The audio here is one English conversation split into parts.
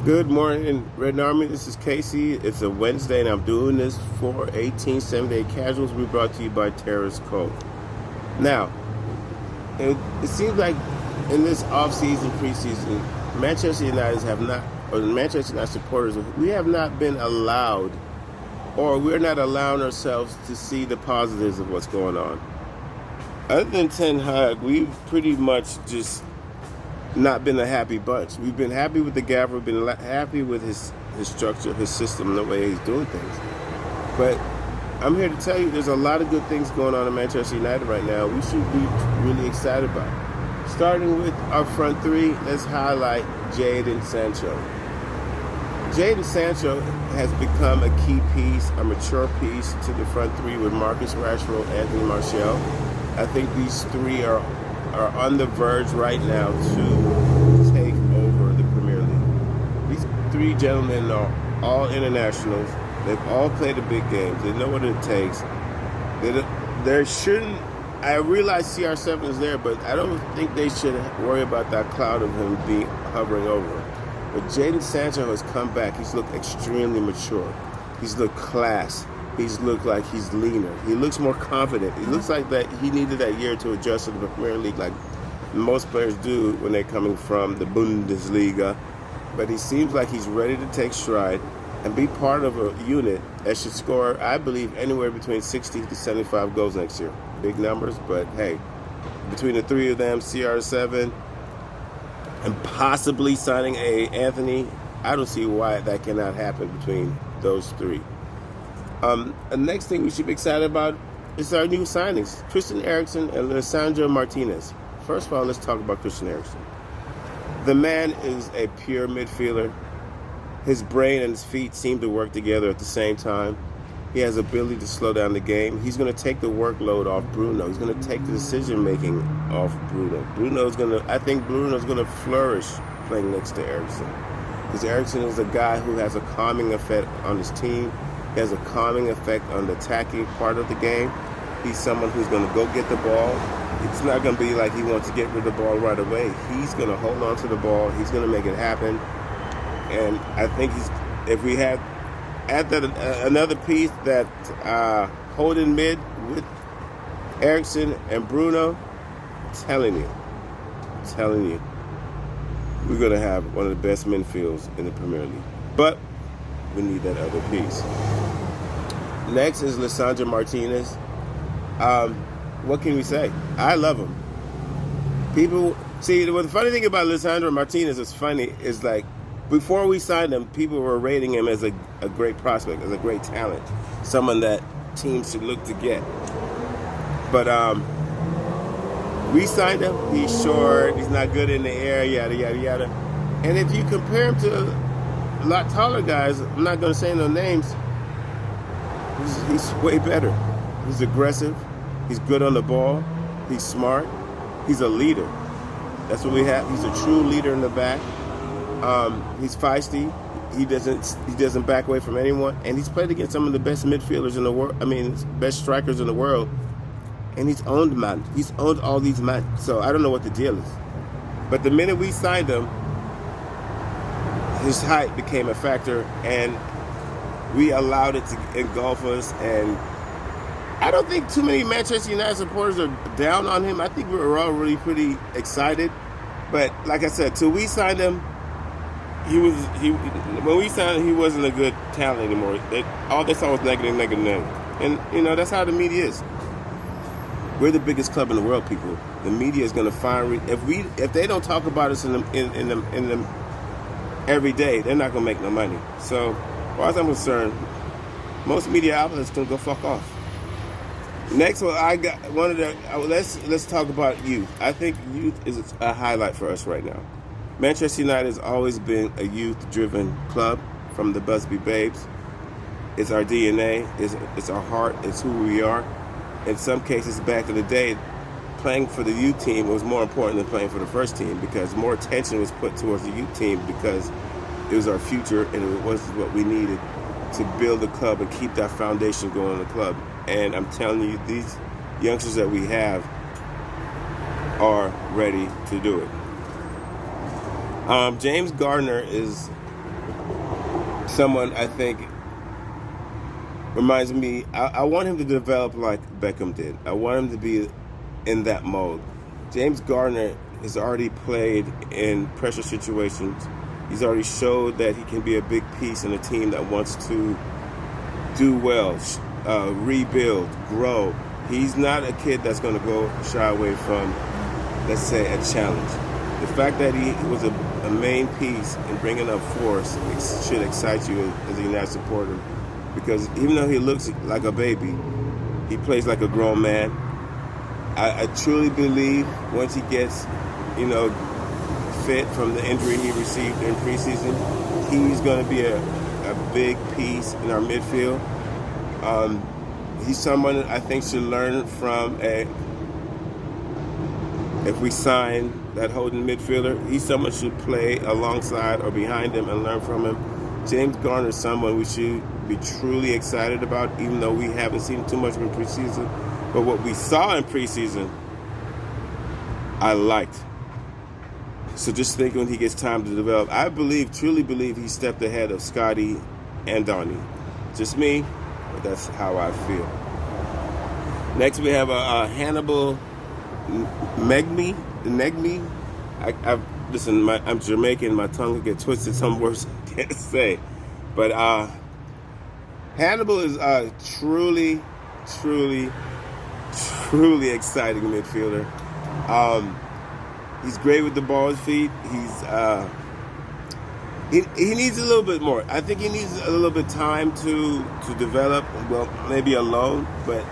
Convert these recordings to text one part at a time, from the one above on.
Good morning, Red Army. This is Casey. It's a Wednesday, and I'm doing this for 18 7-day casuals. We brought to you by Terrace Cove. Now, it seems like in this off-season, preseason, Manchester United have not, or the Manchester United supporters, we have not been allowed, or we're not allowing ourselves to see the positives of what's going on. Other than Ten Hag, we've pretty much just not been a happy bunch. We've been happy with the gaffer. We've been happy with his structure, his system, the way he's doing things. But I'm here to tell you there's a lot of good things going on in Manchester United right now. We should be really excited about it. Starting with our front three, let's highlight Jadon Sancho. Jadon Sancho has become a key piece, a mature piece to the front three with Marcus Rashford, Anthony Martial. I think these three are on the verge right now to take over the Premier League. These three gentlemen are all internationals. They've all played the big games. They know what it takes. There shouldn't. I realize CR7 is there, but I don't think they should worry about that cloud of him being hovering over. But Jadon Sancho has come back. He's looked extremely mature. He's looked class. He's looked like he's leaner. He looks more confident. He looks like that he needed that year to adjust to the Premier League like most players do when they're coming from the Bundesliga. But he seems like he's ready to take stride and be part of a unit that should score, I believe, anywhere between 60 to 75 goals next year. Big numbers, but hey, between the three of them, CR7, and possibly signing a Anthony, I don't see why that cannot happen between those three. The next thing we should be excited about is our new signings, Christian Eriksen and Lisandro Martinez. First of all, let's talk about Christian Eriksen. The man is a pure midfielder. His brain and his feet seem to work together at the same time. He has the ability to slow down the game. He's going to take the workload off Bruno. He's going to take the decision-making off Bruno. I think Bruno's going to flourish playing next to Eriksen. Because Eriksen is a guy who has a calming effect on his team. He has a calming effect on the attacking part of the game. He's someone who's going to go get the ball. It's not going to be like he wants to get rid of the ball right away. He's going to hold on to the ball. He's going to make it happen. And I think if we had another piece that holding mid with Eriksen and Bruno, I'm telling you, we're going to have one of the best midfields in the Premier League. But we need that other piece. Next is Lisandro Martinez. What can we say? I love him. People see the funny thing about Lisandro Martinez is like before we signed him, people were rating him as a great prospect, as a great talent, someone that teams should look to get. But we signed him. He's short. He's not good in the air. Yada yada yada. And if you compare him to a lot taller guys, I'm not going to say no names. He's way better. He's aggressive. He's good on the ball. He's smart. He's a leader. That's what we have. He's a true leader in the back. He's feisty. He doesn't back away from anyone. And he's played against some of the best midfielders in the world. Best strikers in the world. And he's owned man. He's owned all these men. So I don't know what the deal is. But the minute we signed him, his height became a factor, and we allowed it to engulf us. And I don't think too many Manchester United supporters are down on him. I think we were all really pretty excited. But like I said, till we signed him, when we signed him, he wasn't a good talent anymore. All they saw was negative. And that's how the media is. We're the biggest club in the world, people. The media is going to find if they don't talk about us in the every day, they're not going to make no money. So, as far as I'm concerned, most media outlets can go fuck off. Next one, I got one of the. Let's talk about youth. I think youth is a highlight for us right now. Manchester United has always been a youth-driven club from the Busby Babes. It's our DNA. It's our heart. It's who we are. In some cases, back in the day, playing for the youth team was more important than playing for the first team because more attention was put towards the youth team because it was our future and it was what we needed to build the club and keep that foundation going in the club. And I'm telling you, these youngsters that we have are ready to do it. James Gardner is someone I think reminds me. I want him to develop like Beckham did. I want him to be in that mode. James Garner has already played in pressure situations. He's already showed that he can be a big piece in a team that wants to do well, rebuild, grow. He's not a kid that's going to go shy away from, let's say, a challenge. The fact that he was a main piece in bringing up force should excite you as a United supporter, because even though he looks like a baby, he plays like a grown man. I truly believe once he gets, fit from the injury he received in preseason, he's going to be a big piece in our midfield. He's someone I think should learn from if we sign that holding midfielder, he's someone should play alongside or behind him and learn from him. James Garner is someone we should be truly excited about, even though we haven't seen too much in preseason. But what we saw in preseason, I liked. So just think when he gets time to develop, I truly believe he stepped ahead of Scotty and Donnie. Just me, but that's how I feel. Next we have a Hannibal Negmi. Listen, I'm Jamaican, my tongue will get twisted, some words I can't say. But Hannibal is truly exciting midfielder. He's great with the ball at his feet. He needs a little bit more. I think he needs a little bit of time to develop. Well, maybe alone, but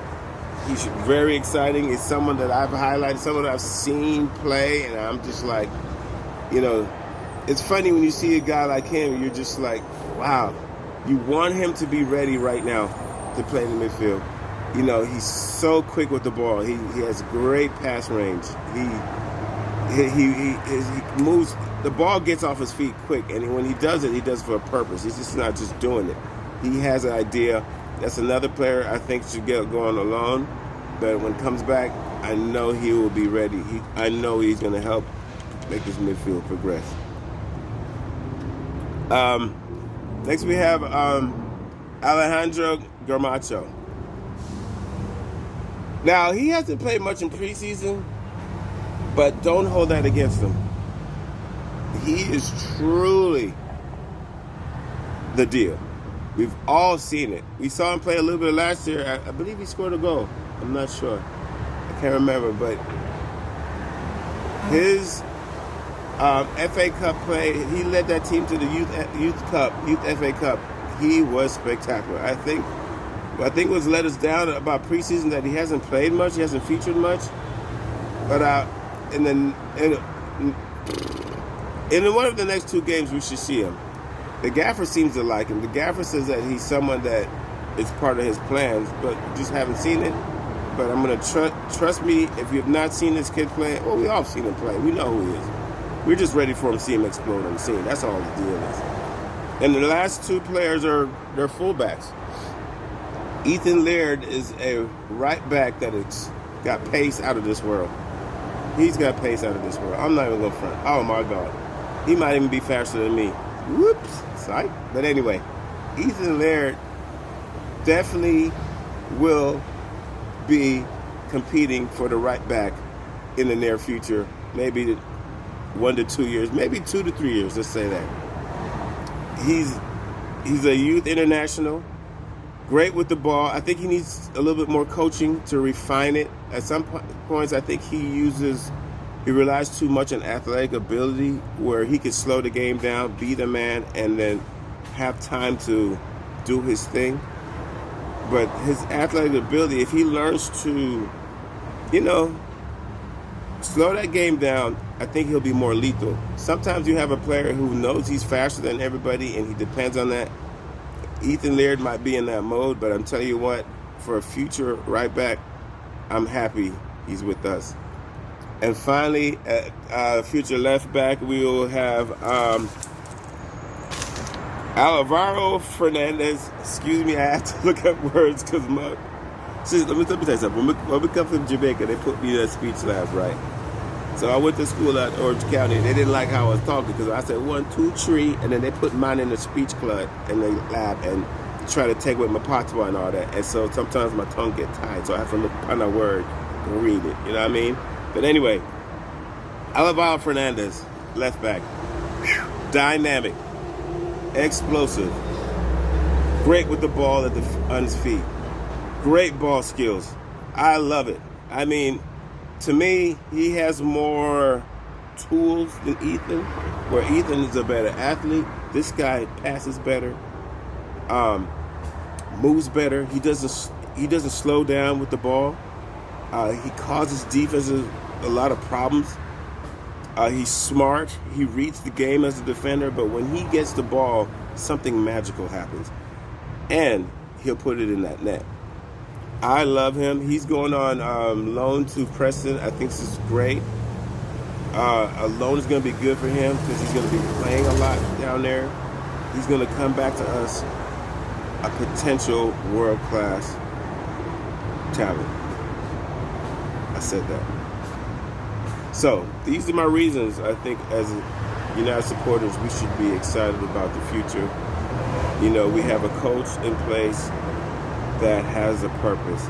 he's very exciting. He's someone that I've highlighted, someone that I've seen play, and I'm just like, it's funny when you see a guy like him, you're just like, wow. You want him to be ready right now to play in the midfield. He's so quick with the ball. He has great pass range. He moves. The ball gets off his feet quick, and when he does it for a purpose. He's just not just doing it. He has an idea. That's another player I think should get going alone. But when he comes back, I know he will be ready. I know he's going to help make this midfield progress. Next we have Alejandro Garnacho. Now, he hasn't played much in preseason, but don't hold that against him. He is truly the deal. We've all seen it. We saw him play a little bit last year. I believe he scored a goal. I'm not sure. I can't remember, but his FA Cup play, he led that team to the Youth FA Cup. He was spectacular. I think what's let us down about preseason that he hasn't played much, he hasn't featured much. But in one of the next two games, we should see him. The gaffer seems to like him. The gaffer says that he's someone that is part of his plans, but just haven't seen it. But I'm going to trust me, if you have not seen this kid play, well, we all have seen him play. We know who he is. We're just ready for him to see him explode on the scene. That's all the deal is. And the last two players they're fullbacks. Ethan Laird is a right back that has got pace out of this world. He's got pace out of this world. I'm not even going to front. Oh, my God. He might even be faster than me. Whoops. Psych. But anyway, Ethan Laird definitely will be competing for the right back in the near future. Maybe 1 to 2 years. Maybe 2 to 3 years. Let's say that. He's a youth international. Great with the ball. I think he needs a little bit more coaching to refine it. At some points, I think he relies too much on athletic ability, where he could slow the game down, be the man, and then have time to do his thing. But his athletic ability, if he learns to, slow that game down, I think he'll be more lethal. Sometimes you have a player who knows he's faster than everybody, and he depends on that. Ethan Laird might be in that mode, but I'm telling you what, for a future right back, I'm happy he's with us. And finally, at future left back, we will have Alvaro Fernandez. Excuse me, I have to look up words because let me tell you something. When we come from Jamaica, they put me in a speech lab, right? So I went to school at Orange County. They didn't like how I was talking because I said 1, 2, 3, and then they put mine in the speech club in the lab and try to take with my patois and all that. And so sometimes my tongue get tied, so I have to look on a word and read it. You know what I mean? But anyway, Alvaro Fernandez, left back, dynamic, explosive, great with the ball on his feet, great ball skills. I love it. I mean, to me, he has more tools than Ethan, where Ethan is a better athlete. This guy passes better, moves better. He doesn't slow down with the ball. He causes defenses a lot of problems. He's smart. He reads the game as a defender, but when he gets the ball, something magical happens, and he'll put it in that net. I love him. He's going on loan to Preston. I think this is great. A loan is going to be good for him because he's going to be playing a lot down there. He's going to come back to us a potential world-class talent. I said that. So these are my reasons. I think as United supporters, we should be excited about the future. You know, we have a coach in place that has a purpose.